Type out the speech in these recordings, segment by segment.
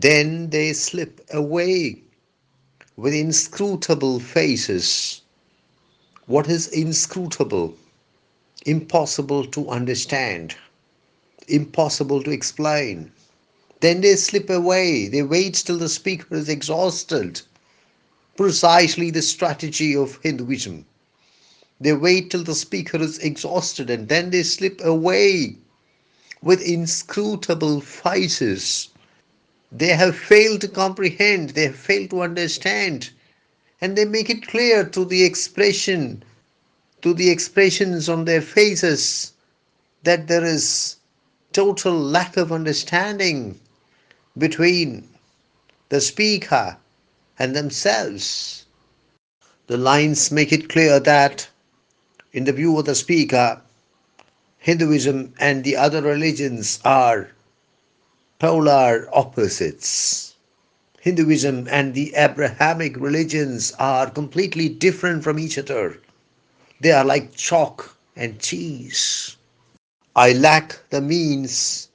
Then they slip away with inscrutable faces. What is inscrutable? Impossible to understand, impossible to explain. Then they slip away. They wait till the speaker is exhausted. Precisely the strategy of Hinduism. They wait till the speaker is exhausted and then they slip away with inscrutable faces. They have failed to comprehend, they have failed to understand, and they make it clear to the expression, to the expressions on their faces, that there is total lack of understanding between the speaker and themselves. The lines make it clear that, in the view of the speaker, Hinduism and the other religions are polar opposites. Hinduism and the Abrahamic religions are completely different from each other. They are like chalk and cheese. I lack the means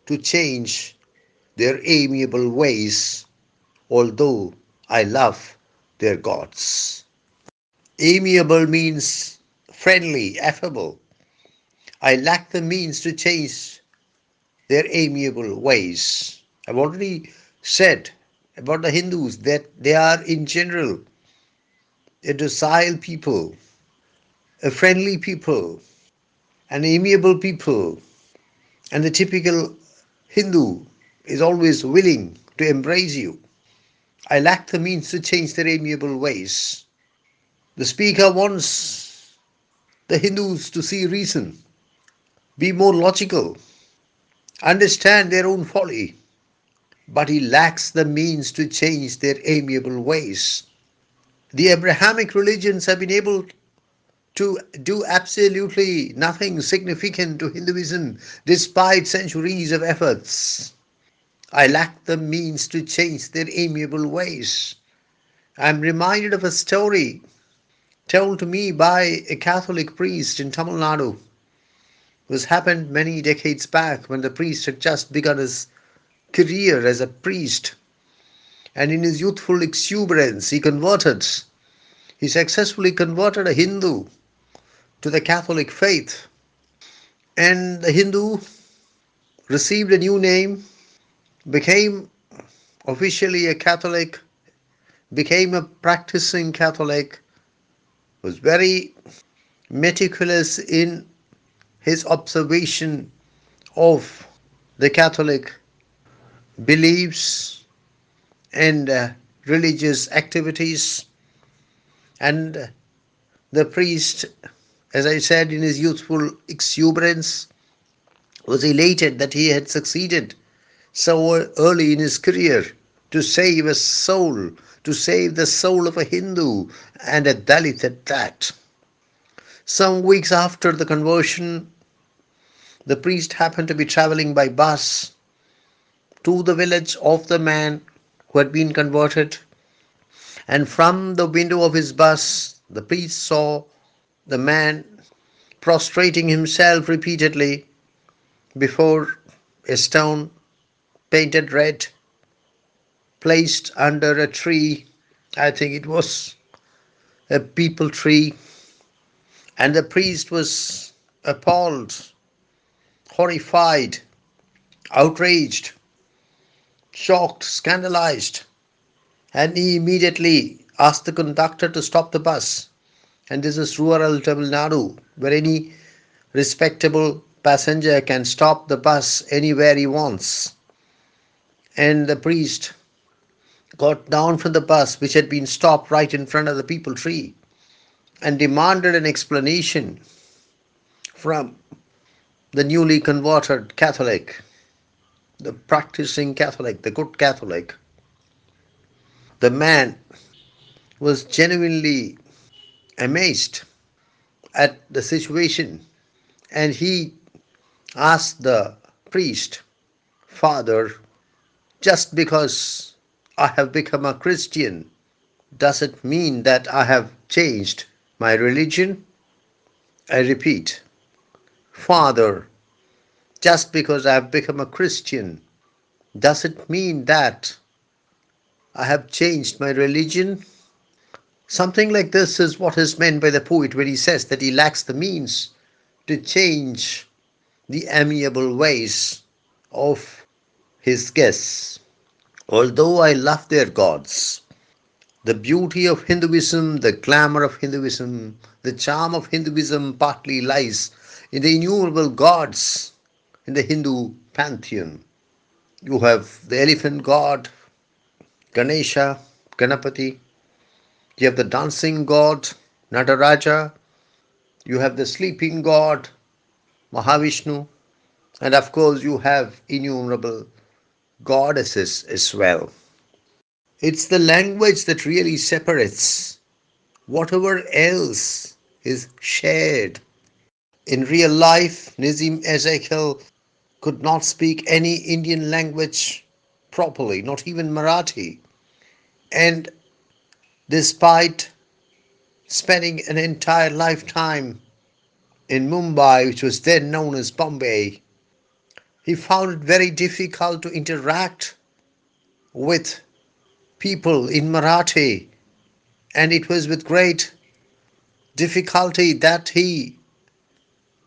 to change their amiable ways, although I love their gods. Amiable means friendly, affable. I lack the means to change their amiable ways. I've already said about the Hindus that they are in general a docile people, a friendly people, an amiable people, and the typical Hindu is always willing to embrace you. I lack the means to change their amiable ways. The speaker wants the Hindus to see reason, be more logical, understand their own folly, but he lacks the means to change their amiable ways. The Abrahamic religions have been able to do absolutely nothing significant to Hinduism despite centuries of efforts. I lack the means to change their amiable ways. I am reminded of a story told to me by a Catholic priest in Tamil Nadu. This happened many decades back when the priest had just begun his career as a priest, and in his youthful exuberance he converted. He successfully converted a Hindu to the Catholic faith, and the Hindu received a new name, became officially a Catholic, became a practicing Catholic, was very meticulous in his observation of the Catholic beliefs and religious activities. And the priest, as I said, in his youthful exuberance, was elated that he had succeeded so early in his career to save a soul, to save the soul of a Hindu and a Dalit at that. Some weeks after the conversion, the priest happened to be traveling by bus to the village of the man who had been converted, and from the window of his bus, the priest saw the man prostrating himself repeatedly before a stone painted red, placed under a tree. I think it was a peepal tree, and the priest was appalled, horrified, outraged, shocked, scandalized, and he immediately asked the conductor to stop the bus. And this is rural Tamil Nadu, where any respectable passenger can stop the bus anywhere he wants. And the priest got down from the bus, which had been stopped right in front of the peepal tree, and demanded an explanation from the newly converted Catholic, the practicing Catholic, the good Catholic. The man was genuinely amazed at the situation, and he asked the priest, "Father, just because I have become a Christian, does it mean that I have changed my religion?" I repeat, "Father, just because I have become a Christian, Does it mean that I have changed my religion? Something like this is what is meant by the poet when he says that he lacks the means to change the amiable ways of his guests. Although I love their gods, the beauty of Hinduism, the glamour of Hinduism, the charm of Hinduism partly lies in the innumerable gods in the Hindu pantheon. You have the elephant god, Ganesha, Ganapati. You have the dancing god, Nataraja. You have the sleeping god, Mahavishnu. And of course, you have innumerable goddesses as well. It's the language that really separates whatever else is shared. In real life, Nissim Ezekiel could not speak any Indian language properly, not even Marathi. And despite spending an entire lifetime in Mumbai, which was then known as Bombay, he found it very difficult to interact with people in Marathi, and it was with great difficulty that he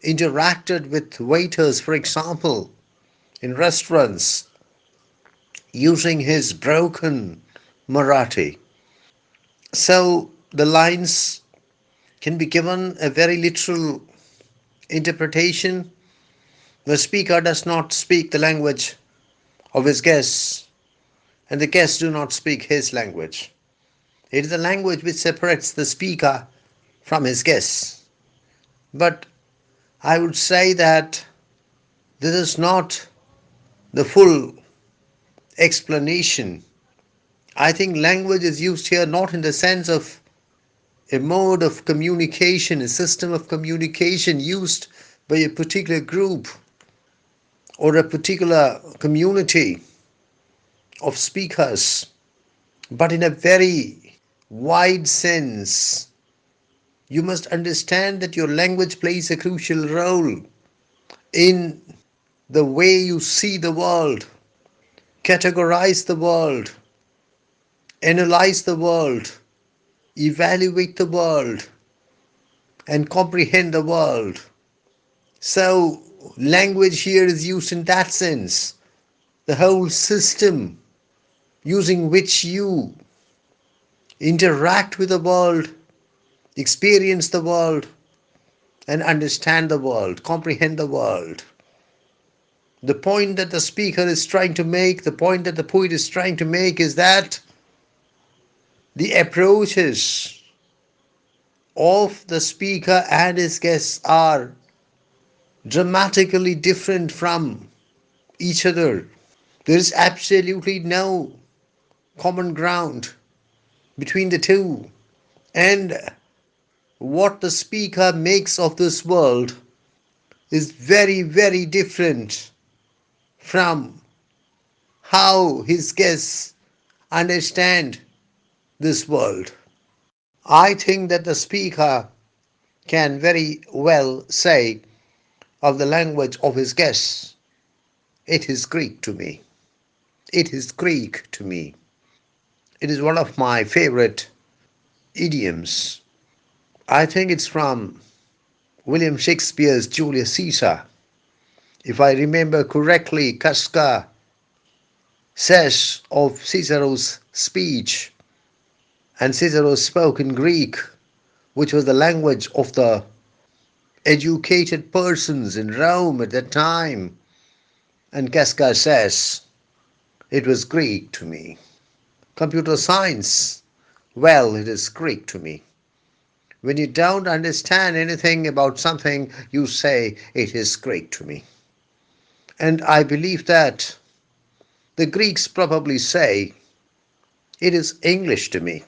interacted with waiters, for example, in restaurants, using his broken Marathi. So the lines can be given a very literal interpretation. The speaker does not speak the language of his guests, and the guests do not speak his language. It is a language which separates the speaker from his guests. But I would say that this is not the full explanation. I think language is used here not in the sense of a mode of communication, a system of communication used by a particular group or a particular community of speakers, but in a very wide sense. You must understand that your language plays a crucial role in the way you see the world, categorize the world, analyze the world, evaluate the world, and comprehend the world. So, language here is used in that sense. The whole system using which you interact with the world, experience the world, and understand the world, comprehend the world. The point that the speaker is trying to make, the point that the poet is trying to make is that the approaches of the speaker and his guests are dramatically different from each other. There is absolutely no common ground between the two. And what the speaker makes of this world is very, very different from how his guests understand this world. I think that the speaker can very well say of the language of his guests, it is Greek to me. It is Greek to me. It is one of my favorite idioms. I think it's from William Shakespeare's Julius Caesar. If I remember correctly, Casca says of Cicero's speech, and Cicero spoke in Greek, which was the language of the educated persons in Rome at that time. And Casca says, it was Greek to me. Computer science, well, it is Greek to me. When you don't understand anything about something, you say, it is Greek to me. And I believe that the Greeks probably say, it is English to me.